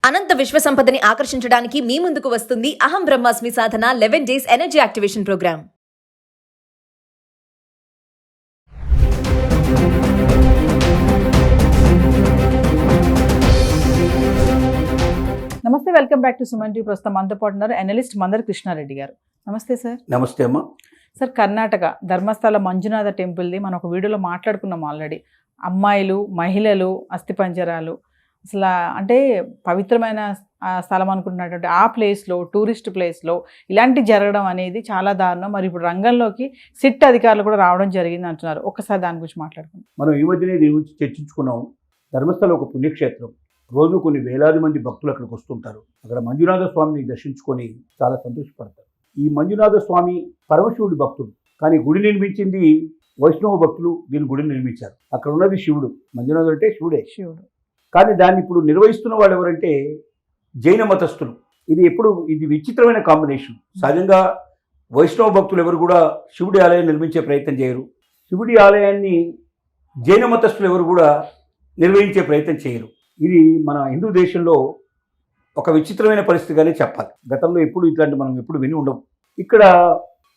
అనంత విశ్వ సంపదని ఆకర్షించడానికి మీ ముందుకు వస్తుంది అహం బ్రహ్మాస్మి సాధన 11 డేస్ ఎనర్జీ యాక్టివేషన్ ప్రోగ్రామ్. నమస్తే, welcome back to Suman TV. ప్రస్తుతం మనతో పాటు ఉన్నారు అనలిస్ట్ మందర కృష్ణారెడ్డి గారు. నమస్తే సార్. నమస్తే అమ్మా. సార్, కర్ణాటక ధర్మస్థల మంజునాథ టెంపుల్ది మనం ఒక వీడియోలో మాట్లాడుకున్నాం ఆల్రెడీ. అమ్మాయిలు, మహిళలు, అస్థిపంజరాలు, అసలు అంటే పవిత్రమైన స్థలం అనుకుంటున్నటువంటి ఆ ప్లేస్లో, టూరిస్ట్ ప్లేస్లో ఇలాంటి జరగడం అనేది చాలా దారుణం. మరి ఇప్పుడు రంగంలోకి సిట్ అధికారులు కూడా రావడం జరిగింది అంటున్నారు. ఒక్కసారి దాని గురించి మాట్లాడుకుందాం. మనం ఈ మధ్యనే దీని గురించి చర్చించుకున్నాం. ధర్మస్థలం ఒక పుణ్యక్షేత్రం. రోజు కొన్ని వేలాది మంది భక్తులు అక్కడికి వస్తుంటారు. అక్కడ మంజునాథ స్వామిని దర్శించుకొని చాలా సంతోషపడతారు. ఈ మంజునాథ స్వామి పరమశివుడి భక్తుడు, కానీ గుడి నిర్మించింది వైష్ణవ భక్తులు. దీని గుడిని నిర్మించారు. అక్కడ ఉన్నది శివుడు. మంజునాథుడు అంటే శివుడే. శివుడు. కానీ దాన్ని ఇప్పుడు నిర్వహిస్తున్న వాళ్ళు ఎవరంటే జైన మతస్థులు. ఇది విచిత్రమైన కాంబినేషన్. సహజంగా వైష్ణవ భక్తులు ఎవరు కూడా శివుడి ఆలయం నిర్మించే ప్రయత్నం చేయరు. శివుడి ఆలయాన్ని జైన మతస్థులు ఎవరు కూడా నిర్వహించే ప్రయత్నం చేయరు. ఇది మన హిందూ దేశంలో ఒక విచిత్రమైన పరిస్థితిగానే చెప్పాలి. గతంలో ఎప్పుడు ఇట్లాంటి మనం ఎప్పుడు విని ఉండవు. ఇక్కడ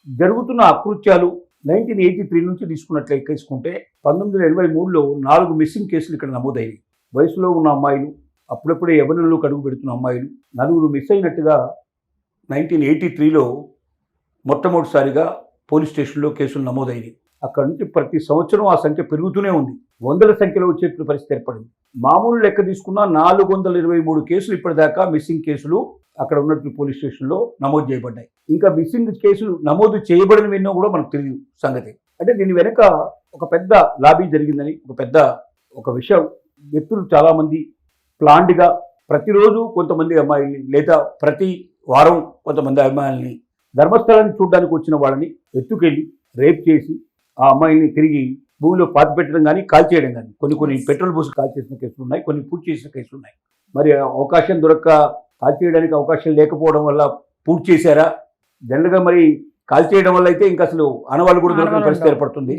జరుగుతున్న అకృత్యాలు 1983 నుంచి తీసుకుంటే 1983లో 4 మిస్సింగ్ కేసులు ఇక్కడ నమోదయ్యాయి. వయసులో ఉన్న అమ్మాయిలు, అప్పుడప్పుడే యవ్వనంలో అడుగు పెడుతున్న అమ్మాయిలు 4 మిస్ అయినట్టుగా 1983లో మొట్టమొదటిసారిగా పోలీస్ స్టేషన్లో కేసులు నమోదయ్యాయి. అక్కడ నుంచి ప్రతి సంవత్సరం ఆ సంఖ్య పెరుగుతూనే ఉంది. వందల సంఖ్యలో వచ్చేటువంటి పరిస్థితి ఏర్పడింది. మామూలు లెక్క తీసుకున్న 423 కేసులు ఇప్పటిదాకా మిస్సింగ్ కేసులు అక్కడ ఉన్నట్టు పోలీస్ స్టేషన్లో నమోదు చేయబడ్డాయి. ఇంకా మిస్సింగ్ కేసులు నమోదు చేయబడినవి ఎన్నో కూడా మనకు తెలియదు సంగతి. అంటే దీని వెనుక ఒక పెద్ద లాబీ జరిగిందని, ఒక విషయం వ్యక్తులు చాలామంది ప్లాండ్గా ప్రతిరోజు కొంతమంది అమ్మాయిల్ని, లేదా ప్రతి వారం కొంతమంది అమ్మాయిల్ని ధర్మస్థలాన్ని చూడడానికి వచ్చిన వాళ్ళని ఎత్తుకెళ్ళి రేప్ చేసి ఆ అమ్మాయిని తిరిగి భూమిలో పాతి పెట్టడం కానీ, కాల్చేయడం కానీ, కొన్ని పెట్రోల్ పోసి కాల్చేసిన కేసులు ఉన్నాయి, కొన్ని పూర్తి చేసిన కేసులు ఉన్నాయి. మరి అవకాశం దొరక్క కాల్చేయడానికి అవకాశం లేకపోవడం వల్ల పూర్తి చేశారా? జనరల్గా మరి కాల్చేయడం వల్ల అయితే ఇంకా అసలు ఆనవాళ్ళు కూడా దొరికే పరిస్థితి ఏర్పడుతుంది.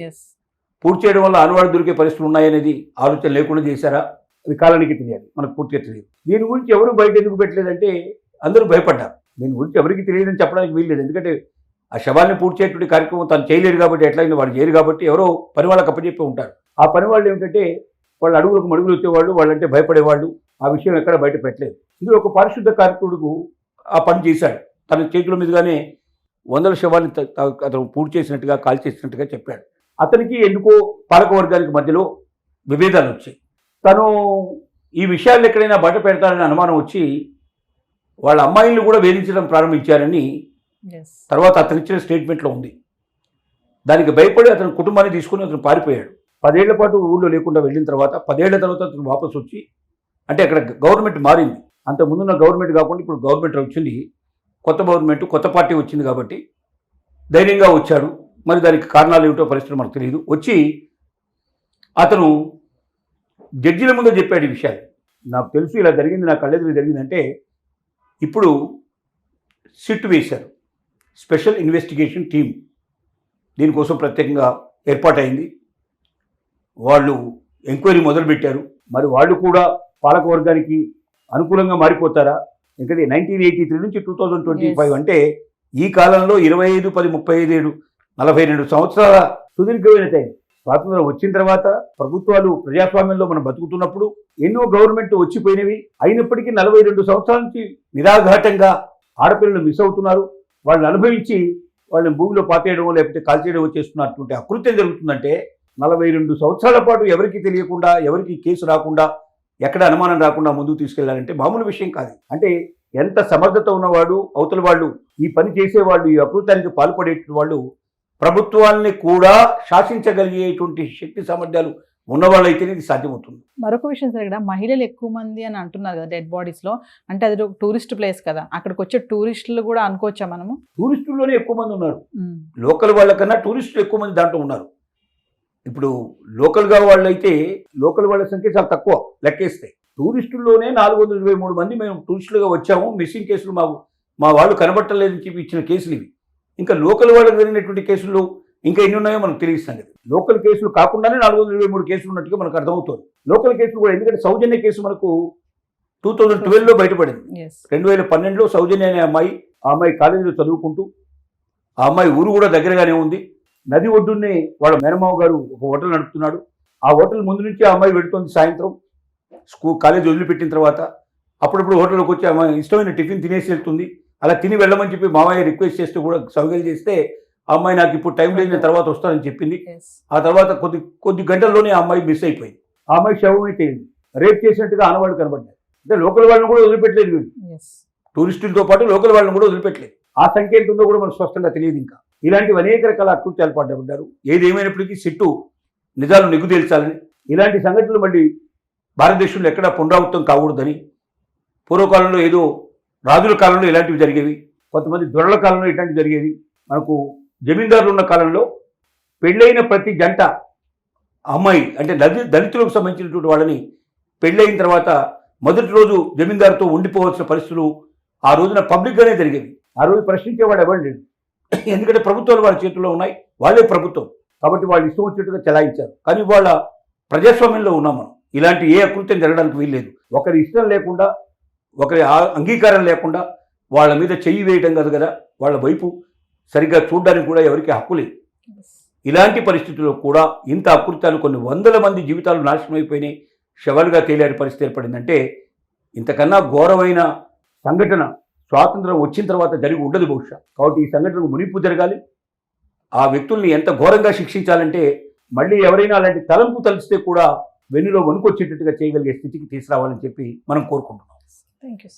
పూర్తి చేయడం వల్ల ఆనవాళ్ళు దొరికే పరిస్థితులు ఉన్నాయనేది ఆలోచన లేకుండా చేశారా? అది కాలానికి తెలియాలి, మనకు పూర్తిగా తెలియదు. దీని గురించి ఎవరు బయట ఎందుకు పెట్టలేదంటే అందరూ భయపడ్డారు. దీని గురించి ఎవరికి తెలియదని చెప్పడానికి వీల్లేదు. ఎందుకంటే ఆ శవాన్ని పూర్తి చేయటువంటి కార్యక్రమం తను చేయలేరు కాబట్టి, ఎట్లయినా వాడు చేయరు కాబట్టి ఎవరో పని వాళ్ళకి అప్పచెప్పి ఉంటారు. ఆ పని వాళ్ళు ఏమిటంటే వాళ్ళు అడుగులకు మడుగులు వచ్చేవాళ్ళు, వాళ్ళంటే భయపడేవాళ్ళు. ఆ విషయం ఎక్కడ బయట పెట్టలేదు. ఇందులో ఒక పారిశుద్ధ కార్మికుడు ఆ పని చేశాడు. తన చేతుల మీదుగానే 100 శవాన్ని అతను పూర్తి చేసినట్టుగా, కాల్ చేసినట్టుగా చెప్పాడు. అతనికి ఎందుకో పాలకవర్గానికి మధ్యలో విభేదాలు వచ్చాయి. తను ఈ విషయాలు ఎక్కడైనా బయట పెడతారని అనుమానం వచ్చి వాళ్ళ అమ్మాయిలను కూడా వేధించడం ప్రారంభించారని తర్వాత అతను ఇచ్చిన స్టేట్మెంట్లో ఉంది. దానికి భయపడి అతని కుటుంబాన్ని తీసుకుని అతను పారిపోయాడు. 10 ఏళ్ల పాటు ఊళ్ళో లేకుండా వెళ్ళిన తర్వాత 10 ఏళ్ల తర్వాత అతను వాపసు వచ్చి, అంటే అక్కడ గవర్నమెంట్ మారింది. అంత ముందున్న గవర్నమెంట్ కాకుండా ఇప్పుడు గవర్నమెంట్ వచ్చింది, కొత్త గవర్నమెంట్, కొత్త పార్టీ వచ్చింది కాబట్టి ధైర్యంగా వచ్చాడు. మరి దానికి కారణాలు ఏమిటో పరిస్థితులు మనకు తెలియదు. వచ్చి అతను జడ్జిల ముందు చెప్పాడు ఈ విషయాలు. నాకు తెలుసు ఇలా జరిగింది, నా కళ్ళెదురు జరిగిందంటే ఇప్పుడు సిట్ వేశారు, స్పెషల్ ఇన్వెస్టిగేషన్ టీం. దీనికోసం ప్రత్యేకంగా ఏర్పాటైంది. వాళ్ళు ఎంక్వైరీ మొదలుపెట్టారు. మరి వాళ్ళు కూడా పాలకవర్గానికి అనుకూలంగా మారిపోతారా? ఎందుకంటే 1983 నుంచి 2025 అంటే ఈ కాలంలో 25, 10, 35, 42 సంవత్సరాల సుదీర్ఘమైన టైం. స్వాతంత్రం వచ్చిన తర్వాత ప్రభుత్వాలు ప్రజాస్వామ్యంలో మనం బతుకుతున్నప్పుడు ఎన్నో గవర్నమెంట్ వచ్చిపోయినవి. అయినప్పటికీ 42 సంవత్సరాల నుంచి నిరాఘాటంగా ఆడపిల్లలు మిస్ అవుతున్నారు. వాళ్ళని అనుభవించి వాళ్ళని భూమిలో పాతేయడం లేకపోతే కాల్చేయడం చేస్తున్నటువంటి అకృత్యం జరుగుతుందంటే 42 సంవత్సరాల పాటు ఎవరికి తెలియకుండా, ఎవరికి కేసు రాకుండా, ఎక్కడ అనుమానం రాకుండా ముందుకు తీసుకెళ్లాలంటే మామూలు విషయం కాదు. అంటే ఎంత సమర్థత ఉన్నవాడు అవతల వాళ్ళు, ఈ పని చేసేవాళ్ళు, ఈ అకృత్యానికి పాల్పడేటువంటి వాళ్ళు ప్రభుత్వాన్ని కూడా శాసించగలిగేటువంటి శక్తి సామర్థ్యాలు ఉన్నవాళ్ళైతేనే ఇది సాధ్యమవుతుంది. మరొక విషయం సార్, ఇక్కడ మహిళలు ఎక్కువ మంది అని అంటున్నారు కదా డెడ్ బాడీస్లో. అంటే అది టూరిస్ట్ ప్లేస్ కదా, అక్కడికి వచ్చే టూరిస్టులు కూడా అనుకోవచ్చా మనము? టూరిస్టుల్లోనే ఎక్కువ మంది ఉన్నారు. లోకల్ వాళ్ళకన్నా టూరిస్టులు ఎక్కువ మంది దాంట్లో ఉన్నారు. ఇప్పుడు లోకల్గా వాళ్ళైతే లోకల్ వాళ్ళ సంఖ్య చాలా తక్కువ లెక్కేస్తే. టూరిస్టుల్లోనే 423 మంది మేము టూరిస్టులుగా వచ్చాము, మిస్సింగ్ కేసులు మా వాళ్ళు కనబట్టలేదని చెప్పి ఇచ్చిన కేసులు ఇవి. ఇంకా లోకల్ వాళ్ళకి జరిగినటువంటి కేసులు ఇంకా ఎన్ని ఉన్నాయో మనకు తెలియస్తాం కదా. లోకల్ కేసులు కాకుండానే 423 కేసులు ఉన్నట్టుగా మనకు అర్థమవుతుంది. లోకల్ కేసులు కూడా, ఎందుకంటే సౌజన్య కేసు మనకు 2012లో బయటపడింది. ఎస్ 2012లో సౌజన్య అనే అమ్మాయి, ఆ అమ్మాయి కాలేజీలో చదువుకుంటూ, ఆ అమ్మాయి ఊరు కూడా దగ్గరగానే ఉంది. నది ఒడ్డునే వాళ్ళ మేనమావ గారు ఒక హోటల్ నడుపుతున్నాడు. ఆ హోటల్ ముందు నుంచి ఆ అమ్మాయి వెళుతుంది సాయంత్రం కాలేజ్ వదిలిపెట్టిన తర్వాత. అప్పుడప్పుడు హోటల్లోకి వచ్చి అమ్మాయి ఇష్టమైన టిఫిన్ తినేసి వెళ్తుంది. అలా తిని వెళ్ళమని చెప్పి మామయ్య రిక్వెస్ట్ చేస్తూ కూడా సౌకర్యం చేస్తే ఆ అమ్మాయి నాకు ఇప్పుడు టైం లేదు, నేను తర్వాత వస్తానని చెప్పింది. ఎస్ ఆ తర్వాత కొద్ది గంటల్లోనే ఆ అమ్మాయి మిస్ అయిపోయింది. ఆ అమ్మాయి శవం అయితే రేప్ చేసినట్టుగా ఆనవాళ్ళు కనబడ్డాయి. అంటే లోకల్ వాళ్ళని కూడా వదిలిపెట్టలేదు వీళ్ళు, ఎస్ టూరిస్టులతో పాటు లోకల్ వాళ్ళని కూడా వదిలిపెట్టలేదు. ఆ సంఖ్య ఎంత ఉందో కూడా మనకు స్పష్టంగా తెలియదు. ఇంకా ఇలాంటివి అనేక రకాల అకృత్యాలు పడ్డారు. ఏది ఏమైనప్పటికీ సిట్టు నిజాలు నిగ్గు తేల్చాలని, ఇలాంటి సంఘటనలు మళ్ళీ భారతదేశంలో ఎక్కడా పునరావృతం కాకూడదని, పూర్వకాలంలో ఏదో రాజుల కాలంలో ఇలాంటివి జరిగేవి, కొంతమంది దొరల కాలంలో ఇలాంటివి జరిగేవి. మనకు జమీందారులు ఉన్న కాలంలో పెళ్ళైన ప్రతి జంట అమ్మాయి అంటే దళితులకు సంబంధించినటువంటి వాళ్ళని పెళ్ళైన తర్వాత మొదటి రోజు జమీందారుతో ఉండిపోవాల్సిన పరిస్థితులు ఆ రోజున పబ్లిక్గానే జరిగేవి. ఆ రోజు ప్రశ్నించేవాడు ఎవరు లేడు. ఎందుకంటే ప్రభుత్వాలు వాళ్ళ చేతుల్లో ఉన్నాయి, వాళ్ళే ప్రభుత్వం కాబట్టి వాళ్ళు ఇష్టం వచ్చినట్టుగా చెలాయించారు. కానీ వాళ్ళ ప్రజాస్వామ్యంలో ఉన్నాం మనం. ఇలాంటి ఏ అకృత్యం జరగడానికి వీల్లేదు. ఒకరి ఇష్టం లేకుండా, ఒకరి అంగీకారం లేకుండా వాళ్ళ మీద చెయ్యి వేయడం కాదు కదా, వాళ్ళ వైపు సరిగ్గా చూడడానికి కూడా ఎవరికి హక్కు లేదు. ఇలాంటి పరిస్థితుల్లో కూడా ఇంత అకృత్యాలు, కొన్ని వందల మంది జీవితాలు నాశనం అయిపోయినాయి, శవాలుగా తేలారి పరిస్థితి ఏర్పడిందంటే ఇంతకన్నా ఘోరమైన సంఘటన స్వాతంత్రం వచ్చిన తర్వాత జరిగి ఉండదు బహుశా. కాబట్టి ఈ సంఘటనకు మునింపు జరగాలి. ఆ వ్యక్తుల్ని ఎంత ఘోరంగా శిక్షించాలంటే మళ్ళీ ఎవరైనా అలాంటి తలంపు తలిస్తే కూడా వెన్నులో వణుకొచ్చేటట్టుగా చేయగలిగే స్థితికి తీసుకురావాలని చెప్పి మనం కోరుకుంటున్నాం. Thank you.